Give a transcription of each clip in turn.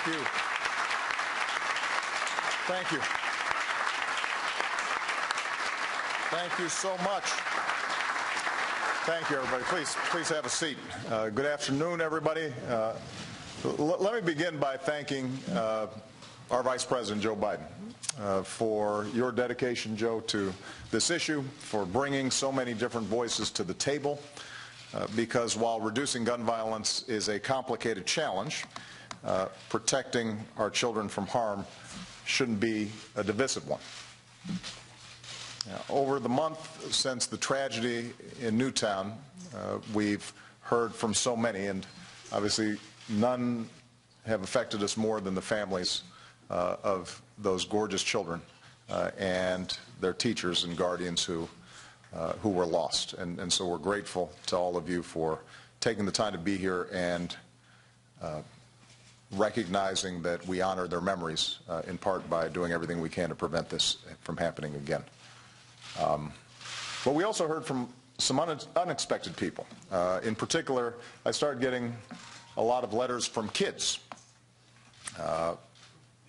Thank you. Thank you. Thank you so much. Thank you, everybody. Please have a seat. Good afternoon, everybody. Let me begin by thanking our Vice President, Joe Biden, for your dedication, Joe, to this issue, for bringing so many different voices to the table, because while reducing gun violence is a complicated challenge, protecting our children from harm shouldn't be a divisive one. Over the month since the tragedy in Newtown, we've heard from so many, and obviously none have affected us more than the families of those gorgeous children and their teachers and guardians who were lost. And so we're grateful to all of you for taking the time to be here and recognizing that we honor their memories, in part by doing everything we can to prevent this from happening again. But we also heard from some unexpected people. In particular, I started getting a lot of letters from kids. 4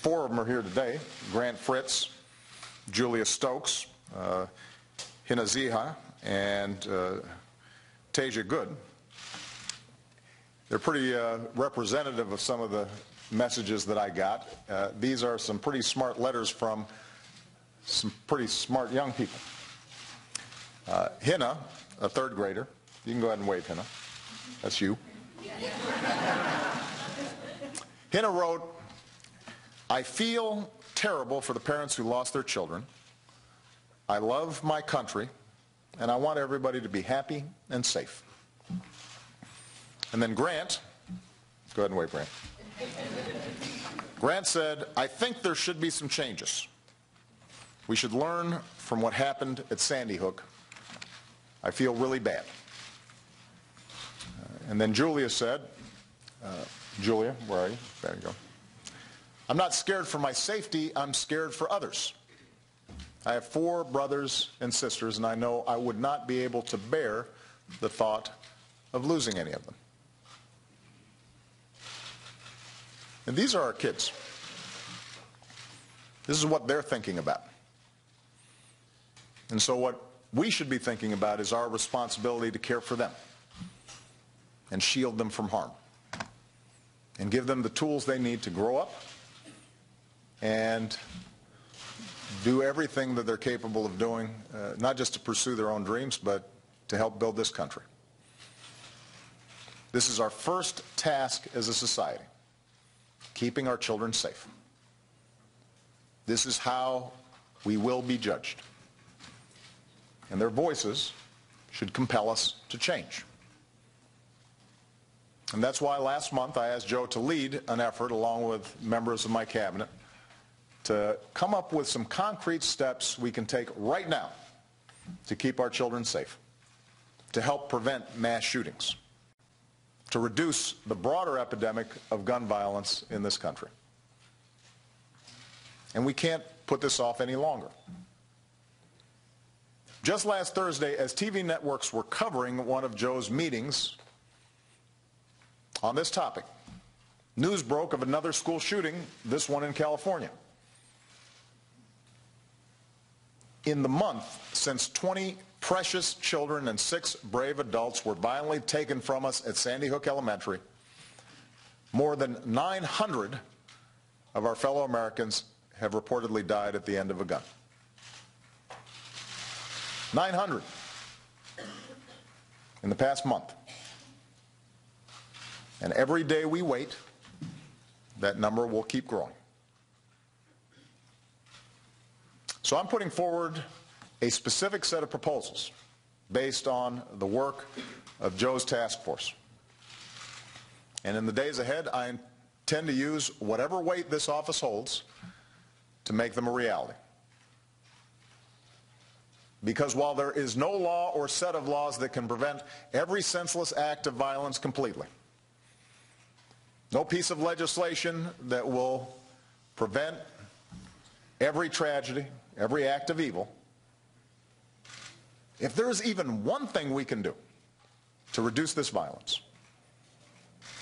of them are here today: Grant Fritz, Julia Stokes, Hina Ziha, and Tasia Good. They're pretty representative of some of the messages that I got. These are some pretty smart letters from some pretty smart young people. Hina, a 3rd grader. You can go ahead and wave, Hina. That's you. Hina wrote, "I feel terrible for the parents who lost their children. I love my country, and I want everybody to be happy and safe." And then Grant, go ahead and wave, Grant. Grant said, "I think there should be some changes. We should learn from what happened at Sandy Hook. I feel really bad." And then Julia said, Julia, where are you? There you go. "I'm not scared for my safety, I'm scared for others. I have 4 brothers and sisters, and I know I would not be able to bear the thought of losing any of them." And these are our kids. This is what they're thinking about. And so what we should be thinking about is our responsibility to care for them and shield them from harm and give them the tools they need to grow up and do everything that they're capable of doing, not just to pursue their own dreams, but to help build this country. This is our first task as a society, keeping our children safe. This is how we will be judged. And their voices should compel us to change. And that's why last month I asked Joe to lead an effort, along with members of my cabinet, to come up with some concrete steps we can take right now to keep our children safe, to help prevent mass shootings, to reduce the broader epidemic of gun violence in this country. And we can't put this off any longer. Just last Thursday, as TV networks were covering one of Joe's meetings on this topic, news broke of another school shooting, this one in California. In the month since 20 precious children and 6 brave adults were violently taken from us at Sandy Hook Elementary, more than 900 of our fellow Americans have reportedly died at the end of a gun. 900 in the past month. And every day we wait, that number will keep growing. So I'm putting forward a specific set of proposals based on the work of Joe's task force. And in the days ahead, I intend to use whatever weight this office holds to make them a reality. Because while there is no law or set of laws that can prevent every senseless act of violence completely, no piece of legislation that will prevent every tragedy, every act of evil, if there is even one thing we can do to reduce this violence,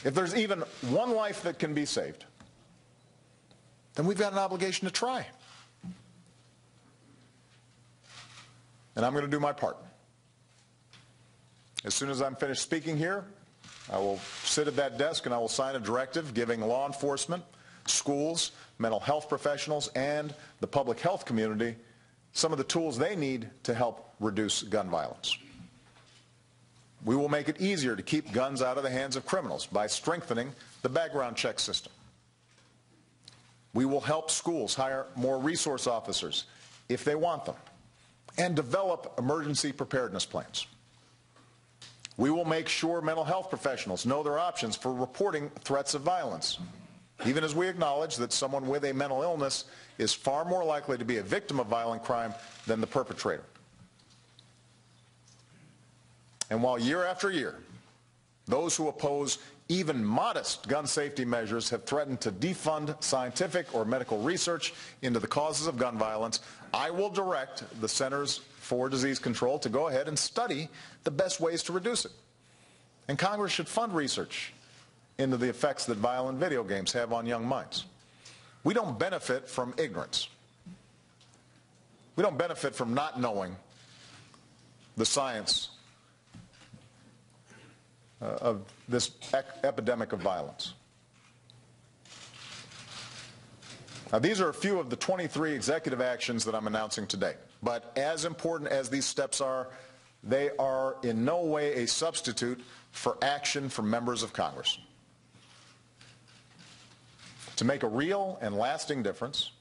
if there's even one life that can be saved, then we've got an obligation to try. And I'm going to do my part. As soon as I'm finished speaking here, I will sit at that desk and I will sign a directive giving law enforcement, schools, mental health professionals, and the public health community some of the tools they need to help reduce gun violence. We will make it easier to keep guns out of the hands of criminals by strengthening the background check system. We will help schools hire more resource officers if they want them, and develop emergency preparedness plans. We will make sure mental health professionals know their options for reporting threats of violence, even as we acknowledge that someone with a mental illness is far more likely to be a victim of violent crime than the perpetrator. And while year after year, those who oppose even modest gun safety measures have threatened to defund scientific or medical research into the causes of gun violence, I will direct the Centers for Disease Control to go ahead and study the best ways to reduce it. And Congress should fund research into the effects that violent video games have on young minds. We don't benefit from ignorance. We don't benefit from not knowing the science of this epidemic of violence. Now, these are a few of the 23 executive actions that I'm announcing today. But as important as these steps are, they are in no way a substitute for action from members of Congress. To make a real and lasting difference,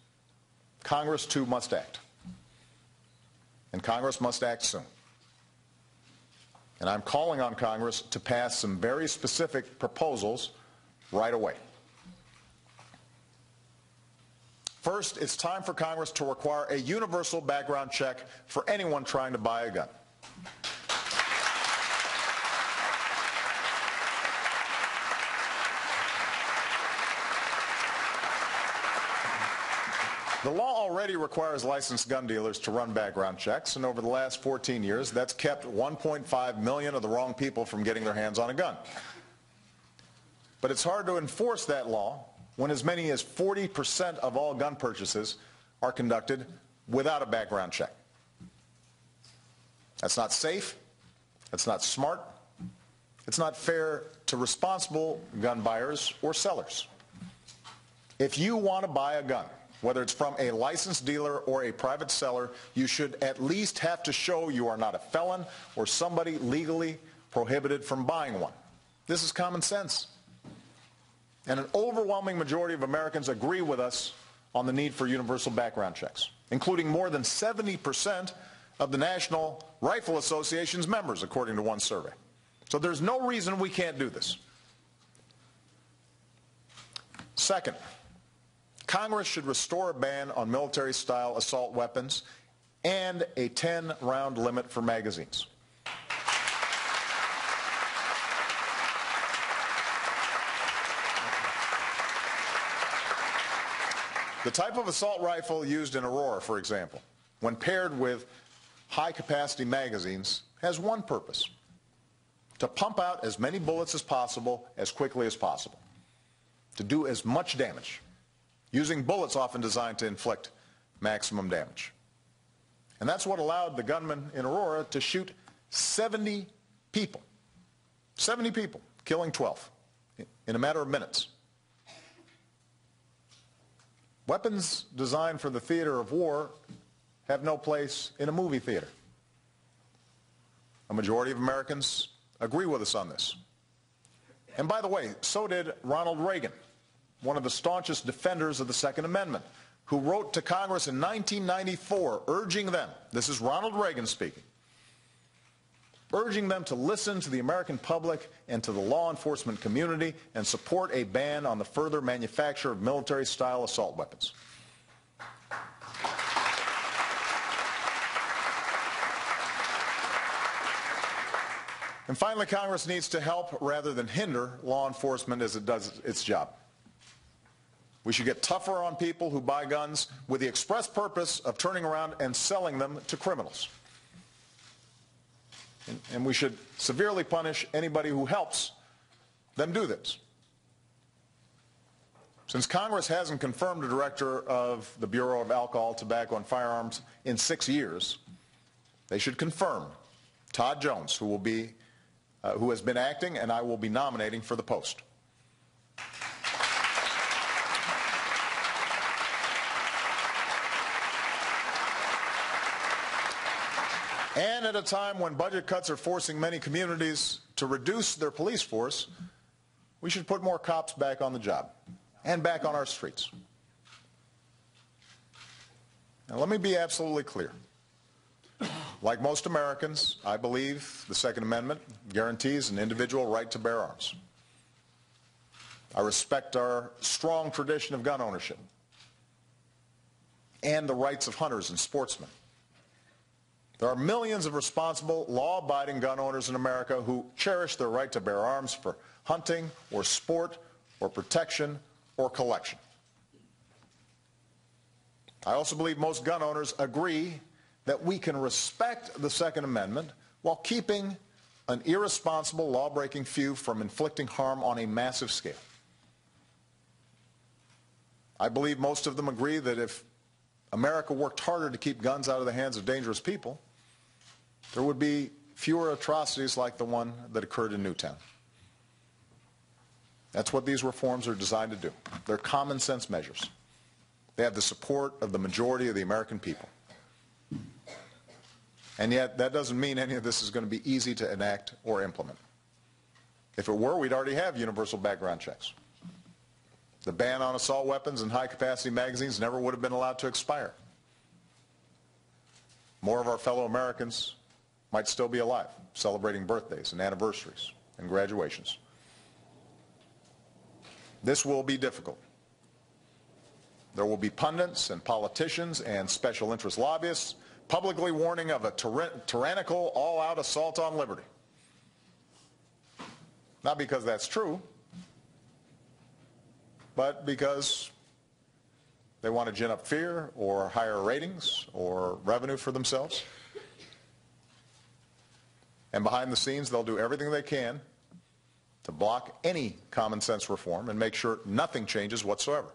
Congress too must act. And Congress must act soon. And I'm calling on Congress to pass some very specific proposals right away. First, it's time for Congress to require a universal background check for anyone trying to buy a gun. The law already requires licensed gun dealers to run background checks, and over the last 14 years, that's kept 1.5 million of the wrong people from getting their hands on a gun. But it's hard to enforce that law when as many as 40% of all gun purchases are conducted without a background check. That's not safe, that's not smart, it's not fair to responsible gun buyers or sellers. If you want to buy a gun, whether it's from a licensed dealer or a private seller, you should at least have to show you are not a felon or somebody legally prohibited from buying one. This is common sense. And an overwhelming majority of Americans agree with us on the need for universal background checks, including more than 70% of the National Rifle Association's members, according to one survey. So there's no reason we can't do this. Second, Congress should restore a ban on military-style assault weapons and a 10-round limit for magazines. The type of assault rifle used in Aurora, for example, when paired with high-capacity magazines, has one purpose: to pump out as many bullets as possible as quickly as possible, to do as much damage, using bullets often designed to inflict maximum damage. And that's what allowed the gunman in Aurora to shoot 70 people. 70 people, killing 12 in a matter of minutes. Weapons designed for the theater of war have no place in a movie theater. A majority of Americans agree with us on this. And by the way, so did Ronald Reagan, one of the staunchest defenders of the Second Amendment, who wrote to Congress in 1994 urging them, this is Ronald Reagan speaking, urging them to listen to the American public and to the law enforcement community and support a ban on the further manufacture of military-style assault weapons. And finally, Congress needs to help rather than hinder law enforcement as it does its job. We should get tougher on people who buy guns with the express purpose of turning around and selling them to criminals. And we should severely punish anybody who helps them do this. Since Congress hasn't confirmed a director of the Bureau of Alcohol, Tobacco, and Firearms in 6 years, they should confirm Todd Jones, who has been acting, and I will be nominating for the post. And at a time when budget cuts are forcing many communities to reduce their police force, we should put more cops back on the job and back on our streets. Now, let me be absolutely clear. Like most Americans, I believe the Second Amendment guarantees an individual right to bear arms. I respect our strong tradition of gun ownership and the rights of hunters and sportsmen. There are millions of responsible, law-abiding gun owners in America who cherish their right to bear arms for hunting or sport or protection or collection. I also believe most gun owners agree that we can respect the Second Amendment while keeping an irresponsible, law-breaking few from inflicting harm on a massive scale. I believe most of them agree that if America worked harder to keep guns out of the hands of dangerous people, there would be fewer atrocities like the one that occurred in Newtown. That's what these reforms are designed to do. They're common sense measures. They have the support of the majority of the American people. And yet, that doesn't mean any of this is going to be easy to enact or implement. If it were, we'd already have universal background checks. The ban on assault weapons and high-capacity magazines never would have been allowed to expire. More of our fellow Americans might still be alive, celebrating birthdays and anniversaries and graduations. This will be difficult. There will be pundits and politicians and special interest lobbyists publicly warning of a tyrannical, all-out assault on liberty. Not because that's true, but because they want to gin up fear or higher ratings or revenue for themselves. And behind the scenes, they'll do everything they can to block any common sense reform and make sure nothing changes whatsoever.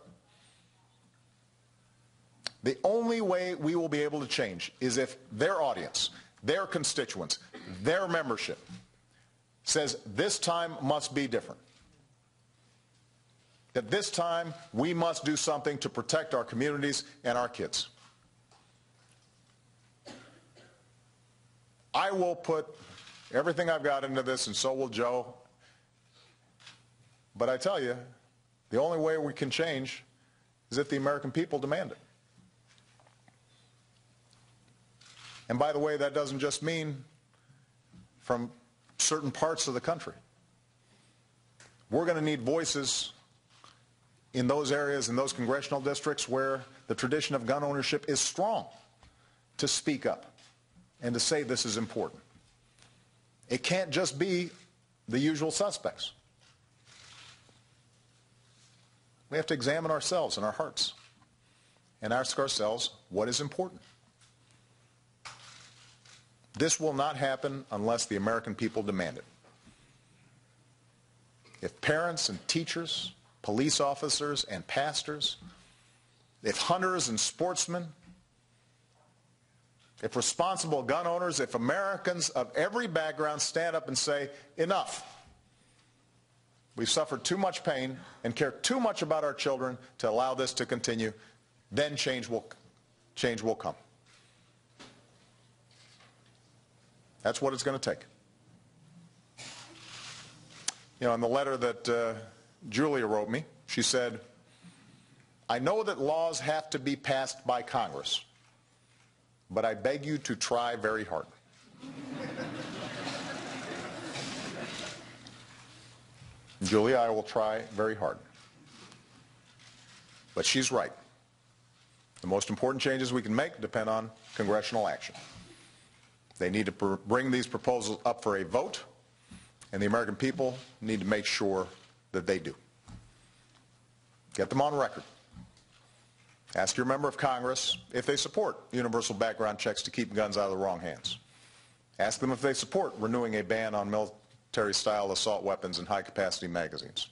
The only way we will be able to change is if their audience, their constituents, their membership says this time must be different. That this time we must do something to protect our communities and our kids. I will put everything I've got into this, and so will Joe. But I tell you, the only way we can change is if the American people demand it. And by the way, that doesn't just mean from certain parts of the country. We're going to need voices in those areas, in those congressional districts where the tradition of gun ownership is strong, to speak up and to say this is important. It can't just be the usual suspects. We have to examine ourselves and our hearts and ask ourselves what is important. This will not happen unless the American people demand it. If parents and teachers, police officers and pastors, if hunters and sportsmen, if responsible gun owners, if Americans of every background stand up and say, enough. We've suffered too much pain and care too much about our children to allow this to continue, then change will come. That's what it's going to take. You know, in the letter that Julia wrote me, she said, I know that laws have to be passed by Congress, but I beg you to try very hard. Julia, I will try very hard. But she's right. The most important changes we can make depend on congressional action. They need to bring these proposals up for a vote, and the American people need to make sure that they do. Get them on record. Ask your member of Congress if they support universal background checks to keep guns out of the wrong hands. Ask them if they support renewing a ban on military-style assault weapons and high-capacity magazines.